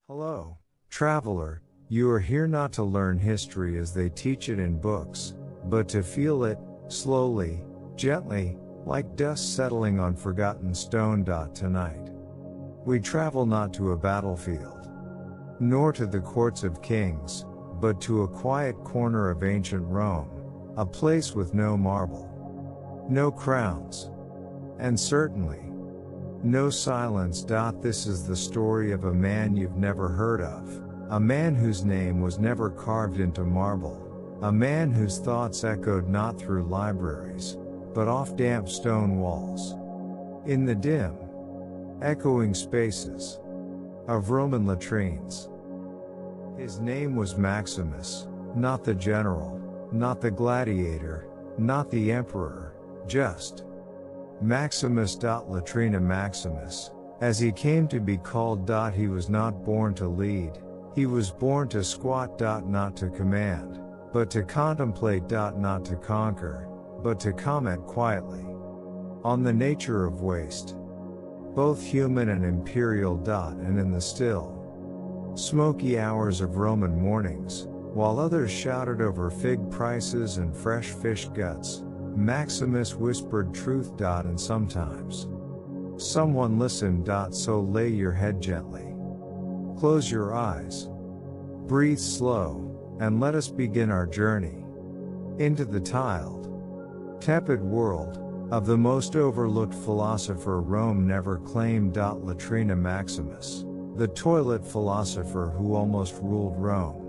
Hello, traveler, you are here not to learn history as they teach it in books, but to feel it, slowly, gently, like dust settling on forgotten stone. Tonight, we travel not to a battlefield, nor to the courts of kings, but to a quiet corner of ancient Rome, a place with no marble, no crowns, and certainly no silence. This is the story of a man you've never heard of, a man whose name was never carved into marble, a man whose thoughts echoed not through libraries, but off damp stone walls, in the dim, echoing spaces of Roman latrines. His name was Maximus, not the general, not the gladiator, not the emperor, just Maximus. Latrina Maximus, as he came to be called. He was not born to lead, he was born to squat. Not to command, but to contemplate. Not to conquer, but to comment quietly on the nature of waste, both human and imperial. And in the still, smoky hours of Roman mornings, while others shouted over fig prices and fresh fish guts, Maximus whispered truth. And sometimes someone listened. So lay your head gently, close your eyes, breathe slow, and let us begin our journey into the tiled, tepid world of the most overlooked philosopher Rome never claimed. Latrina Maximus, the toilet philosopher who almost ruled Rome.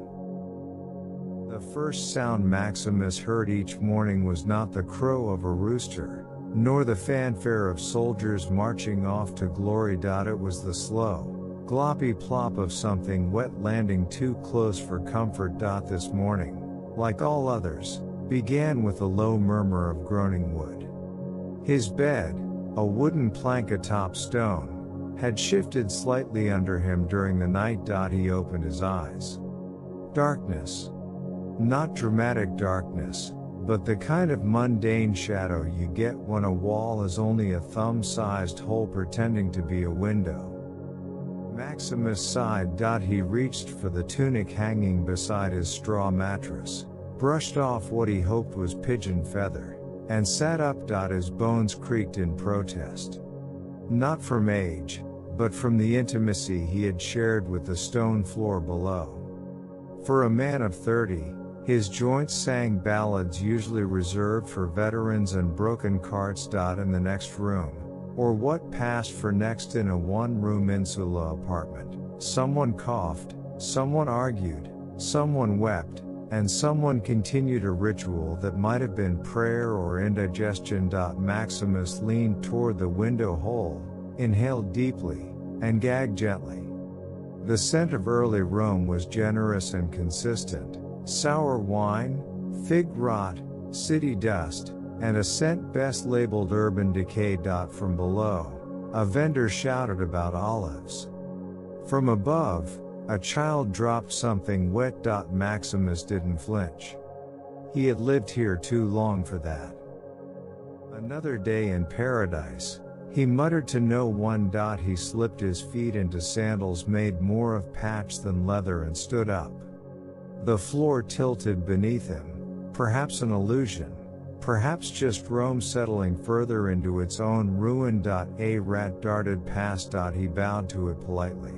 The first sound Maximus heard each morning was not the crow of a rooster, nor the fanfare of soldiers marching off to glory. It was the slow, gloppy plop of something wet landing too close for comfort. This morning, like all others, began with a low murmur of groaning wood. His bed, a wooden plank atop stone, had shifted slightly under him during the night. He opened his eyes. Darkness. Not dramatic darkness, but the kind of mundane shadow you get when a wall is only a thumb-sized hole pretending to be a window. Maximus sighed. He reached for the tunic hanging beside his straw mattress, brushed off what he hoped was pigeon feather, and sat up. His bones creaked in protest. Not from age, but from the intimacy he had shared with the stone floor below. For a man of 30, his joints sang ballads usually reserved for veterans and broken carts. In the next room, or what passed for next in a one-room insula apartment, someone coughed, someone argued, someone wept, and someone continued a ritual that might have been prayer or indigestion. Maximus leaned toward the window hole, inhaled deeply, and gagged gently. The scent of early Rome was generous and consistent. Sour wine, fig rot, city dust, and a scent best labeled urban decay. From below, a vendor shouted about olives. From above, a child dropped something wet. Maximus didn't flinch. He had lived here too long for that. Another day in paradise, he muttered to no one. He slipped his feet into sandals made more of patch than leather and stood up. The floor tilted beneath him, perhaps an illusion, perhaps just Rome settling further into its own ruin. A rat darted past. He bowed to it politely.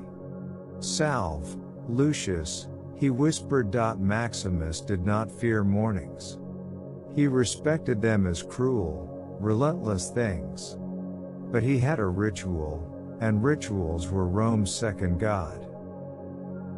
Salve, Lucius, he whispered. Maximus did not fear mornings. He respected them as cruel, relentless things. But he had a ritual, and rituals were Rome's second god.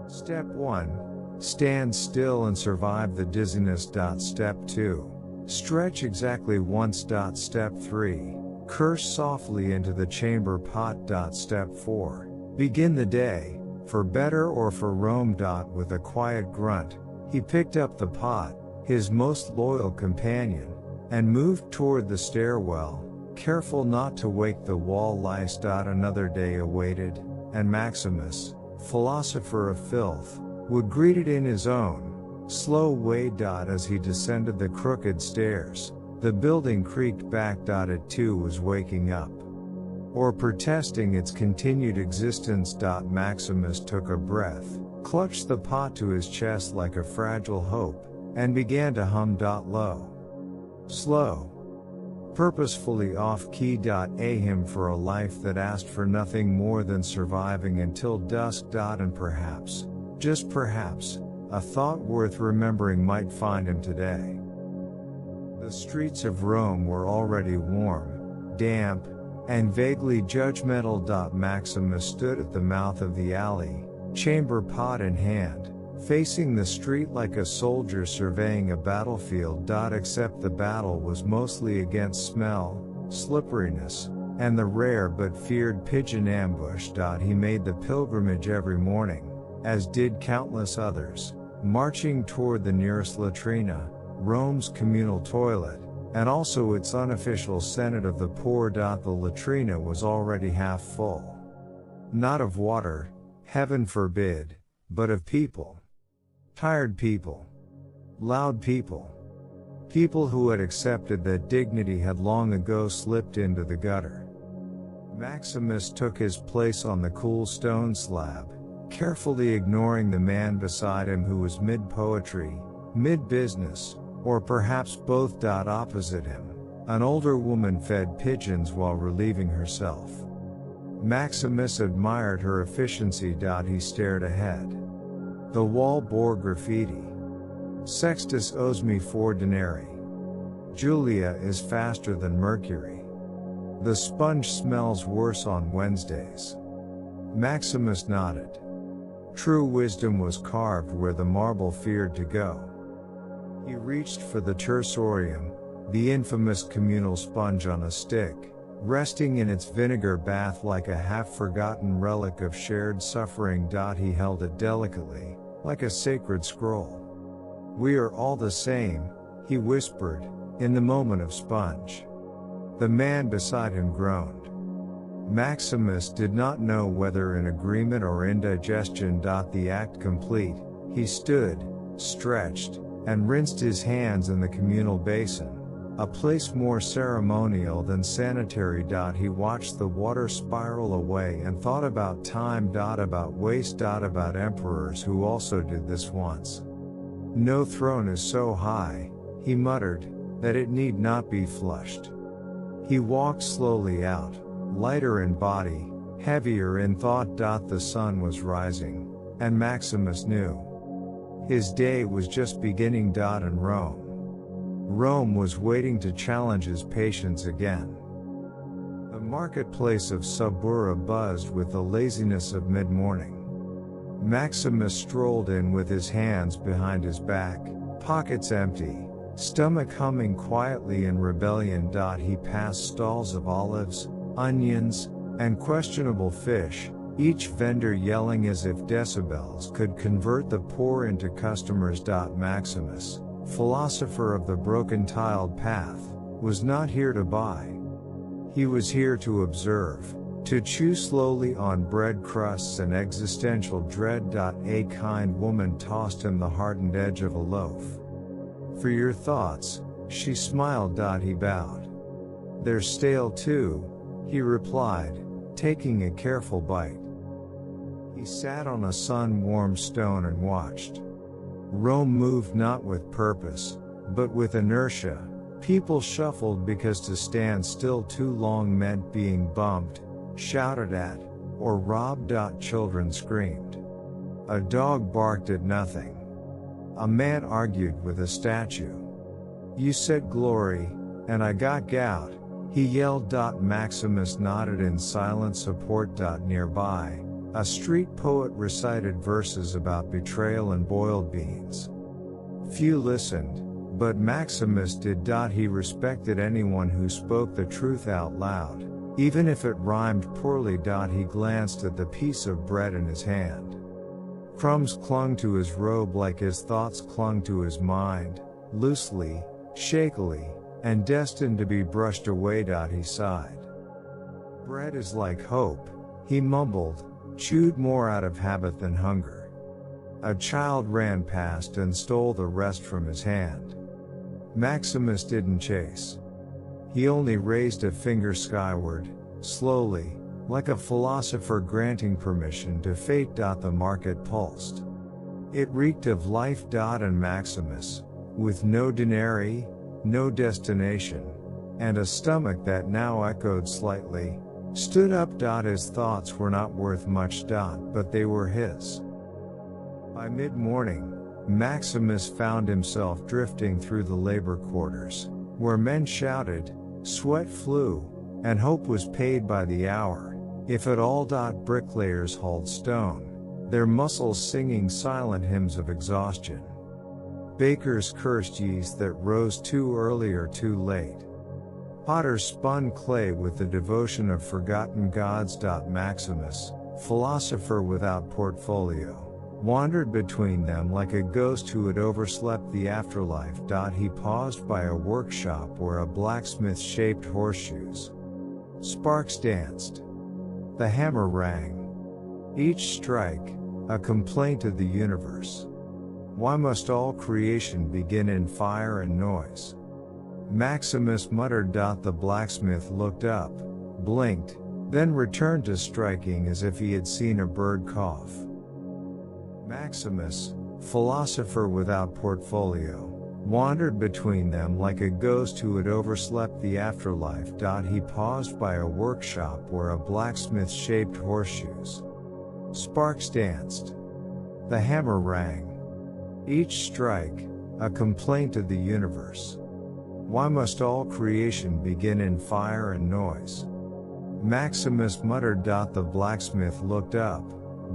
Step 1. Stand still and survive the dizziness. Step 2. Stretch exactly once. Step 3. Curse softly into the chamber pot. Step 4. Begin the day, for better or for Rome. With a quiet grunt, he picked up the pot, his most loyal companion, and moved toward the stairwell, careful not to wake the wall lice. Another day awaited, and Maximus, philosopher of filth, would greet it in his own slow way. As he descended the crooked stairs, the building creaked back. It too was waking up. or protesting its continued existence. Maximus took a breath, clutched the pot to his chest like a fragile hope, and began to hum. Low, slow, purposefully off-key. A hymn for a life that asked for nothing more than surviving until dusk. And perhaps, just perhaps, a thought worth remembering might find him today. The streets of Rome were already warm, damp, and vaguely judgmental. Maximus stood at the mouth of the alley, chamber pot in hand, facing the street like a soldier surveying a battlefield. Except the battle was mostly against smell, slipperiness, and the rare but feared pigeon ambush. He made the pilgrimage every morning, as did countless others, marching toward the nearest latrina, Rome's communal toilet, and also its unofficial Senate of the poor. The latrina was already half full. Not of water, heaven forbid, but of people. Tired people. Loud people. People who had accepted that dignity had long ago slipped into the gutter. Maximus took his place on the cool stone slab, carefully ignoring the man beside him who was mid-poetry, mid-business, or perhaps both. Opposite him, an older woman fed pigeons while relieving herself. Maximus admired her efficiency. He stared ahead. The wall bore graffiti. Sextus owes me 4 denarii. Julia is faster than Mercury. The sponge smells worse on Wednesdays. Maximus nodded. True wisdom was carved where the marble feared to go. He reached for the tersorium, the infamous communal sponge on a stick, resting in its vinegar bath like a half-forgotten relic of shared suffering. He held it delicately, like a sacred scroll. We are all the same, he whispered, in the moment of sponge. The man beside him groaned. Maximus did not know whether in agreement or indigestion. The act complete, he stood, stretched, and rinsed his hands in the communal basin, a place more ceremonial than sanitary. He watched the water spiral away and thought about time. About waste. About emperors who also did this once. No throne is so high, he muttered, that it need not be flushed. He walked slowly out, lighter in body, heavier in thought. The sun was rising, and Maximus knew his day was just beginning. And Rome was waiting to challenge his patience again. The marketplace of Subura buzzed with the laziness of mid-morning. Maximus strolled in with his hands behind his back, pockets empty, stomach humming quietly in rebellion. He passed stalls of olives, onions, and questionable fish, each vendor yelling as if decibels could convert the poor into customers. Maximus, philosopher of the broken tiled path, was not here to buy. He was here to observe, to chew slowly on bread crusts and existential dread. A kind woman tossed him the hardened edge of a loaf. For your thoughts, she smiled. He bowed. They're stale too, he replied, taking a careful bite. He sat on a sun-warmed stone and watched. Rome moved not with purpose, but with inertia. People shuffled because to stand still too long meant being bumped, shouted at, or robbed. Children screamed. A dog barked at nothing. A man argued with a statue. You said glory, and I got gout, he yelled. Maximus nodded in silent support. Nearby, a street poet recited verses about betrayal and boiled beans. Few listened, but Maximus did. He respected anyone who spoke the truth out loud, even if it rhymed poorly. He glanced at the piece of bread in his hand. Crumbs clung to his robe like his thoughts clung to his mind, loosely, shakily, and destined to be brushed away. He sighed. Bread is like hope, he mumbled, chewed more out of habit than hunger. A child ran past and stole the rest from his hand. Maximus didn't chase. He only raised a finger skyward, Slowly, like a philosopher granting permission to fate. The market pulsed. It reeked of life. And Maximus, with no denarii, no destination, and a stomach that now echoed slightly, stood up. His thoughts were not worth much. But they were his. By mid-morning, Maximus found himself drifting through the labor quarters, where men shouted, sweat flew, and hope was paid by the hour, if at all. Bricklayers hauled stone, their muscles singing silent hymns of exhaustion. Bakers cursed yeast that rose too early or too late. Potters spun clay with the devotion of forgotten gods. Maximus, philosopher without portfolio, wandered between them like a ghost who had overslept the afterlife. He paused by a workshop where a blacksmith shaped horseshoes. Sparks danced. The hammer rang. Each strike, a complaint of the universe. Why must all creation begin in fire and noise? Maximus muttered. The blacksmith looked up, blinked, then returned to striking as if he had seen a bird cough. Maximus, philosopher without portfolio, wandered between them like a ghost who had overslept the afterlife. He paused by a workshop where a blacksmith shaped horseshoes. Sparks danced. The hammer rang. Each strike, a complaint of the universe. Why must all creation begin in fire and noise? Maximus muttered. The blacksmith looked up,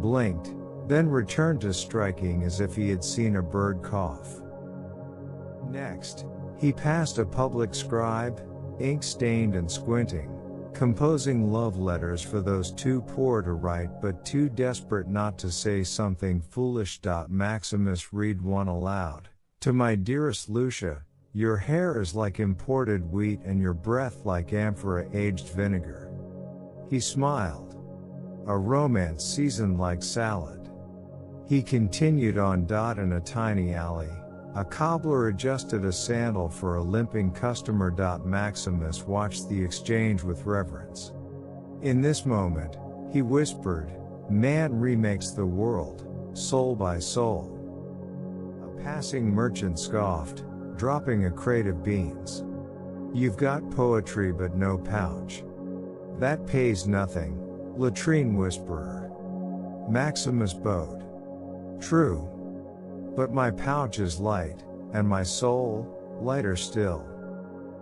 blinked, then returned to striking as if he had seen a bird cough. Next, he passed a public scribe, ink-stained and squinting, composing love letters for those too poor to write but too desperate not to say something foolish. Maximus read one aloud. To my dearest Lucia, your hair is like imported wheat and your breath like amphora-aged vinegar. He smiled. A romance seasoned like salad. He continued on. In a tiny alley, a cobbler adjusted a sandal for a limping customer. Maximus watched the exchange with reverence. In this moment, he whispered, man remakes the world, soul by soul. A passing merchant scoffed, dropping a crate of beans. You've got poetry but no pouch. That pays nothing, latrine whisperer. Maximus bowed. True. But my pouch is light, and my soul, lighter still.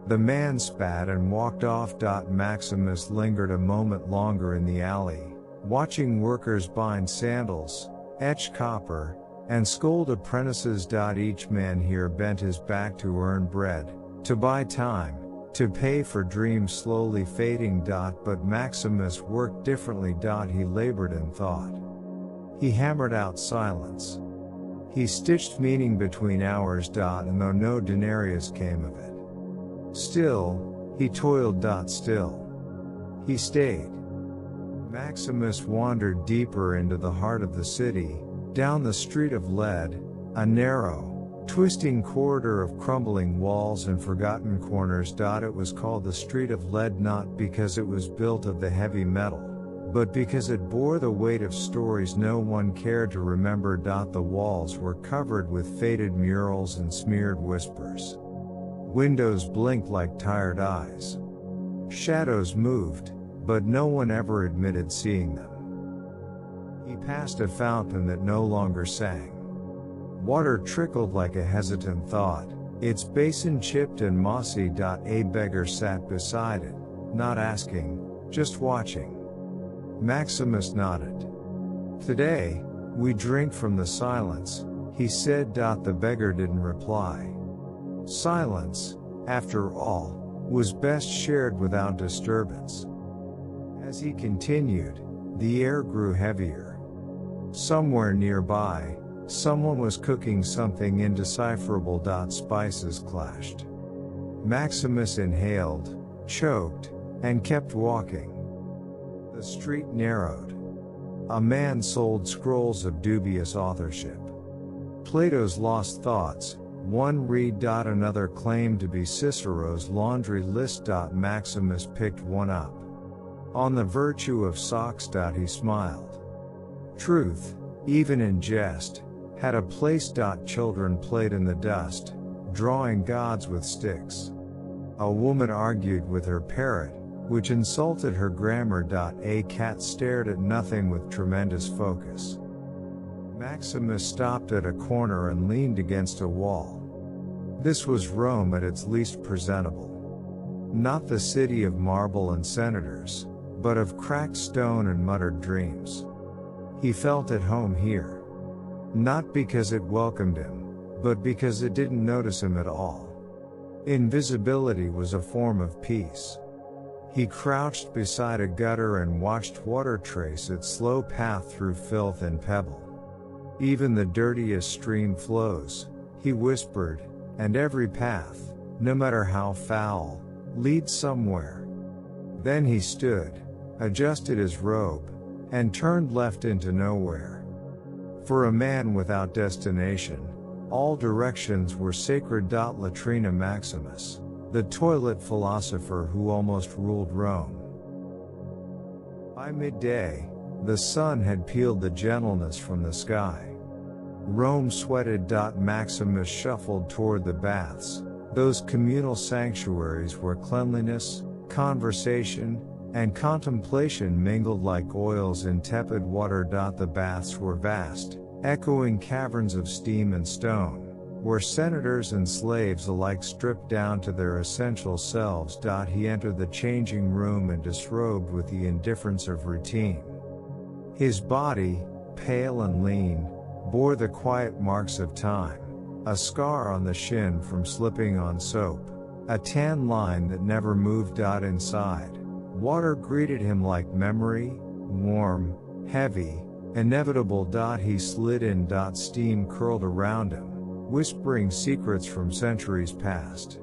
The man spat and walked off. Maximus lingered a moment longer in the alley, watching workers bind sandals, etch copper, and scold apprentices. Each man here bent his back to earn bread, to buy time, to pay for dreams slowly fading. But Maximus worked differently. He labored and thought. He hammered out silence. He stitched meaning between hours. And though no denarius came of it, still, he toiled. Still, he stayed. Maximus wandered deeper into the heart of the city, down the street of lead, a narrow, twisting corridor of crumbling walls and forgotten corners. It was called the street of lead not because it was built of the heavy metal, but because it bore the weight of stories no one cared to remember. The walls were covered with faded murals and smeared whispers. Windows blinked like tired eyes. Shadows moved, but no one ever admitted seeing them. He passed a fountain that no longer sang. Water trickled like a hesitant thought, its basin chipped and mossy. A beggar sat beside it, not asking, just watching. Maximus nodded. Today, we drink from the silence, he said. The beggar didn't reply. Silence, after all, was best shared without disturbance. As he continued, the air grew heavier. Somewhere nearby, someone was cooking something indecipherable. Spices clashed. Maximus inhaled, choked, and kept walking. The street narrowed. A man sold scrolls of dubious authorship. Plato's Lost Thoughts, one read. Another claimed to be Cicero's laundry list. Maximus picked one up. On the virtue of socks. He smiled. Truth, even in jest, had a place. Children played in the dust, drawing gods with sticks. A woman argued with her parrot, which insulted her grammar. A cat stared at nothing with tremendous focus. Maximus stopped at a corner and leaned against a wall. This was Rome at its least presentable. Not the city of marble and senators, but of cracked stone and muttered dreams. He felt at home here. Not because it welcomed him, but because it didn't notice him at all. Invisibility was a form of peace. He crouched beside a gutter and watched water trace its slow path through filth and pebble. Even the dirtiest stream flows, he whispered, and every path, no matter how foul, leads somewhere. Then he stood, adjusted his robe, and turned left into nowhere. For a man without destination, all directions were sacred. Latrina Maximus, the toilet philosopher who almost ruled Rome. By midday, the sun had peeled the gentleness from the sky. Rome sweated. Maximus shuffled toward the baths, those communal sanctuaries where cleanliness, conversation, and contemplation mingled like oils in tepid water. The baths were vast, echoing caverns of steam and stone, where senators and slaves alike stripped down to their essential selves. He entered the changing room and disrobed with the indifference of routine. His body, pale and lean, bore the quiet marks of time, a scar on the shin from slipping on soap, a tan line that never moved. Inside, water greeted him like memory, warm, heavy, inevitable. He slid in. Steam curled around him, whispering secrets from centuries past.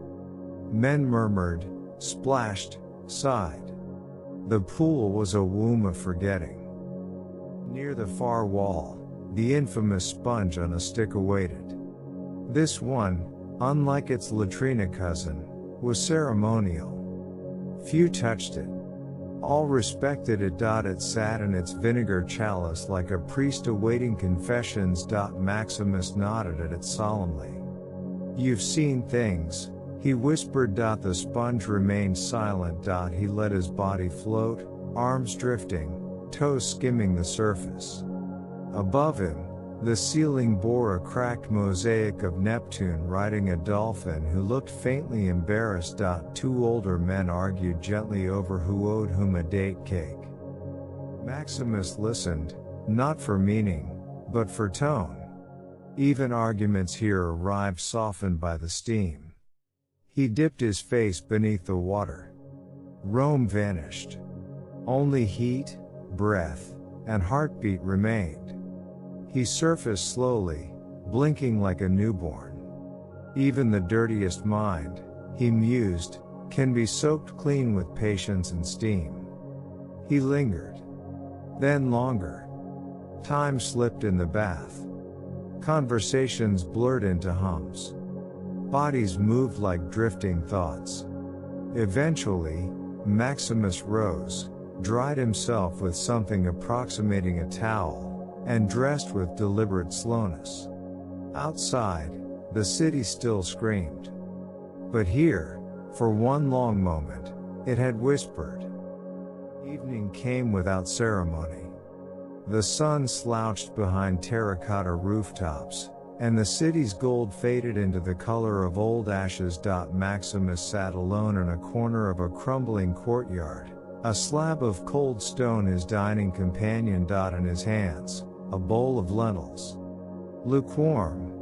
Men murmured, splashed, sighed. The pool was a womb of forgetting. Near the far wall, the infamous sponge on a stick awaited. This one, unlike its latrina cousin, was ceremonial. Few touched it. All respected it. It sat in its vinegar chalice like a priest awaiting confessions. Maximus nodded at it solemnly. You've seen things, he whispered. The sponge remained silent. He let his body float, arms drifting, toes skimming the surface. Above him, the ceiling bore a cracked mosaic of Neptune riding a dolphin who looked faintly embarrassed. Two older men argued gently over who owed whom a date cake. Maximus listened, not for meaning, but for tone. Even arguments here arrived softened by the steam. He dipped his face beneath the water. Rome vanished. Only heat, breath, and heartbeat remained. He surfaced slowly, blinking like a newborn. Even the dirtiest mind, he mused, can be soaked clean with patience and steam. He lingered. Then longer. Time slipped in the bath. Conversations blurred into hums. Bodies moved like drifting thoughts. Eventually, Maximus rose, dried himself with something approximating a towel, and dressed with deliberate slowness. Outside, the city still screamed. But here, for one long moment, it had whispered. Evening came without ceremony. The sun slouched behind terracotta rooftops, and the city's gold faded into the color of old ashes. Maximus sat alone in a corner of a crumbling courtyard, a slab of cold stone his dining companion. In his hands, a bowl of lentils. Lukewarm.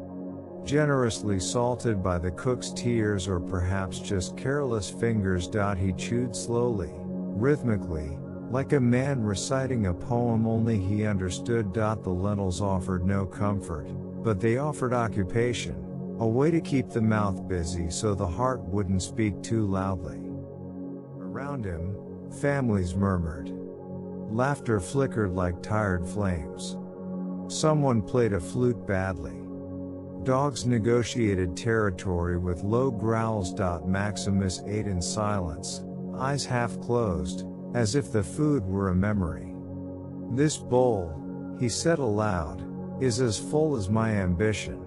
Generously salted by the cook's tears or perhaps just careless fingers. He chewed slowly, rhythmically, like a man reciting a poem only he understood. The lentils offered no comfort, but they offered occupation, a way to keep the mouth busy so the heart wouldn't speak too loudly. Around him, families murmured. Laughter flickered like tired flames. Someone played a flute badly. Dogs negotiated territory with low growls. Maximus ate in silence, eyes half closed, as if the food were a memory. This bowl, he said aloud, is as full as my ambition.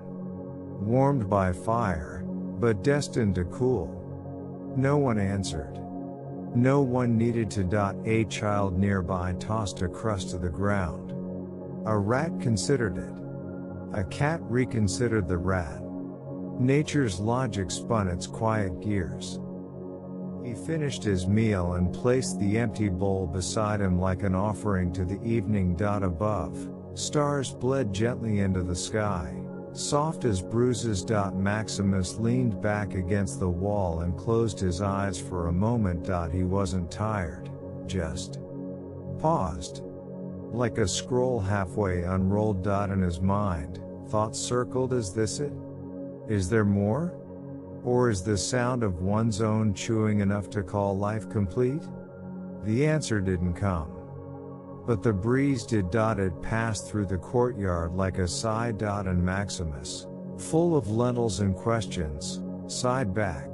Warmed by fire, but destined to cool. No one answered. No one needed to. A child nearby tossed a crust to the ground. A rat considered it. A cat reconsidered the rat. Nature's logic spun its quiet gears. He finished his meal and placed the empty bowl beside him like an offering to the evening. Above, stars bled gently into the sky, soft as bruises. Maximus leaned back against the wall and closed his eyes for a moment. He wasn't tired, just paused. Like a scroll halfway unrolled. In his mind, thoughts circled. Is this it? Is there more? Or is the sound of one's own chewing enough to call life complete? The answer didn't come. But the breeze did. It passed through the courtyard like a sigh. And Maximus, full of lentils and questions, sighed back.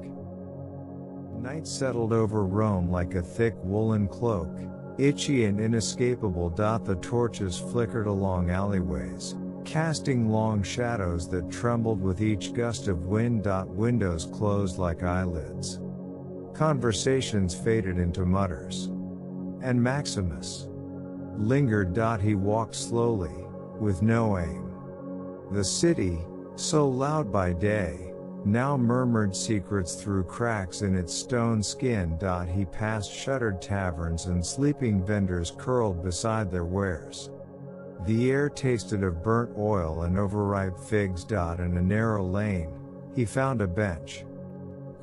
Night settled over Rome like a thick woolen cloak, itchy and inescapable. The torches flickered along alleyways, casting long shadows that trembled with each gust of wind. Windows closed like eyelids. Conversations faded into mutters. And Maximus lingered. He walked slowly, with no aim. The city, so loud by day, now murmured secrets through cracks in its stone skin. He passed shuttered taverns and sleeping vendors curled beside their wares. The air tasted of burnt oil and overripe figs. In a narrow lane, he found a bench.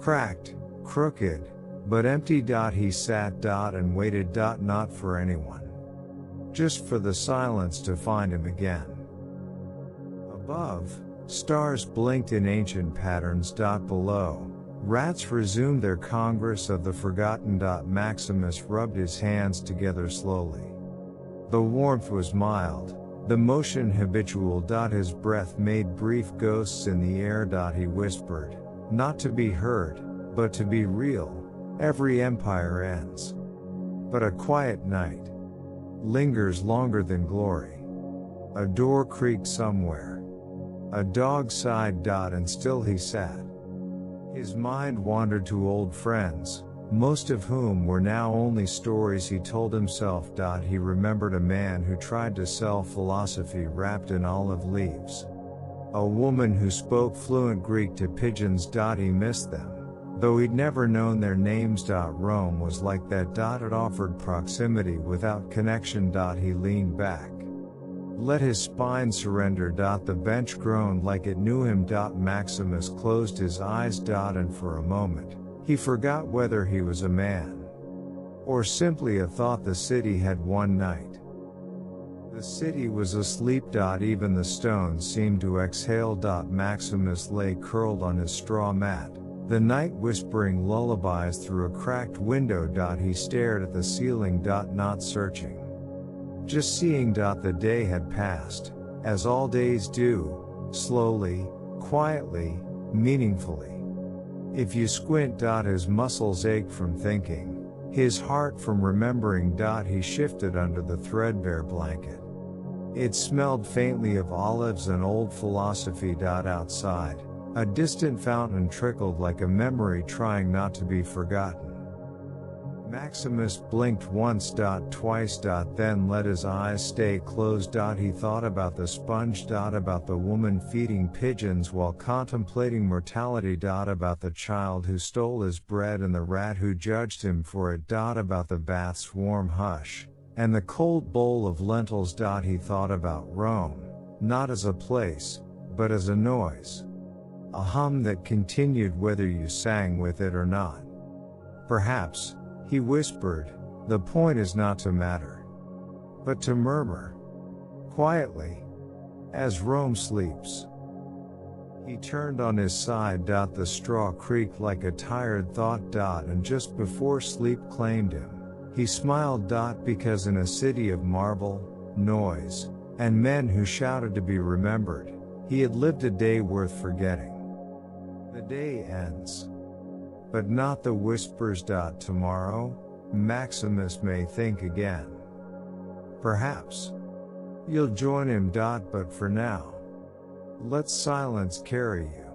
Cracked, crooked, but empty. He sat. And waited. Not for anyone. Just for the silence to find him again. Above, stars blinked in ancient patterns. Below, rats resumed their congress of the forgotten. Maximus rubbed his hands together slowly. The warmth was mild, the motion habitual. His breath made brief ghosts in the air. He whispered, not to be heard, but to be real. Every empire ends. But a quiet night lingers longer than glory. A door creaked somewhere. A dog sighed. And still he sat. His mind wandered to old friends, most of whom were now only stories he told himself. He remembered a man who tried to sell philosophy wrapped in olive leaves. A woman who spoke fluent Greek to pigeons. He missed them, though he'd never known their names. Rome was like that. It offered proximity without connection. He leaned back, let his spine surrender. The bench groaned like it knew him. Maximus closed his eyes. And for a moment, he forgot whether he was a man or simply a thought. The city had one night. The city was asleep. Even the stones seemed to exhale. Maximus lay curled on his straw mat, the night whispering lullabies through a cracked window. He stared at the ceiling. Not searching, just seeing. The day had passed, as all days do, slowly, quietly, meaningfully. If you squint. His muscles ached from thinking, his heart from remembering. He shifted under the threadbare blanket. It smelled faintly of olives and old philosophy. Outside, a distant fountain trickled like a memory trying not to be forgotten. Maximus blinked once. Twice. Then let his eyes stay closed. He thought about the sponge. About the woman feeding pigeons while contemplating mortality. About the child who stole his bread and the rat who judged him for it. About the bath's warm hush and the cold bowl of lentils. He thought about Rome, not as a place, but as a noise. A hum that continued whether you sang with it or not. Perhaps, he whispered, the point is not to matter, but to murmur quietly, as Rome sleeps. He turned on his side. The straw creaked like a tired thought. And just before sleep claimed him, he smiled. Because in a city of marble, noise, and men who shouted to be remembered, he had lived a day worth forgetting. The day ends, but not the whispers. Tomorrow, Maximus may think again. Perhaps you'll join him. But for now, let silence carry you.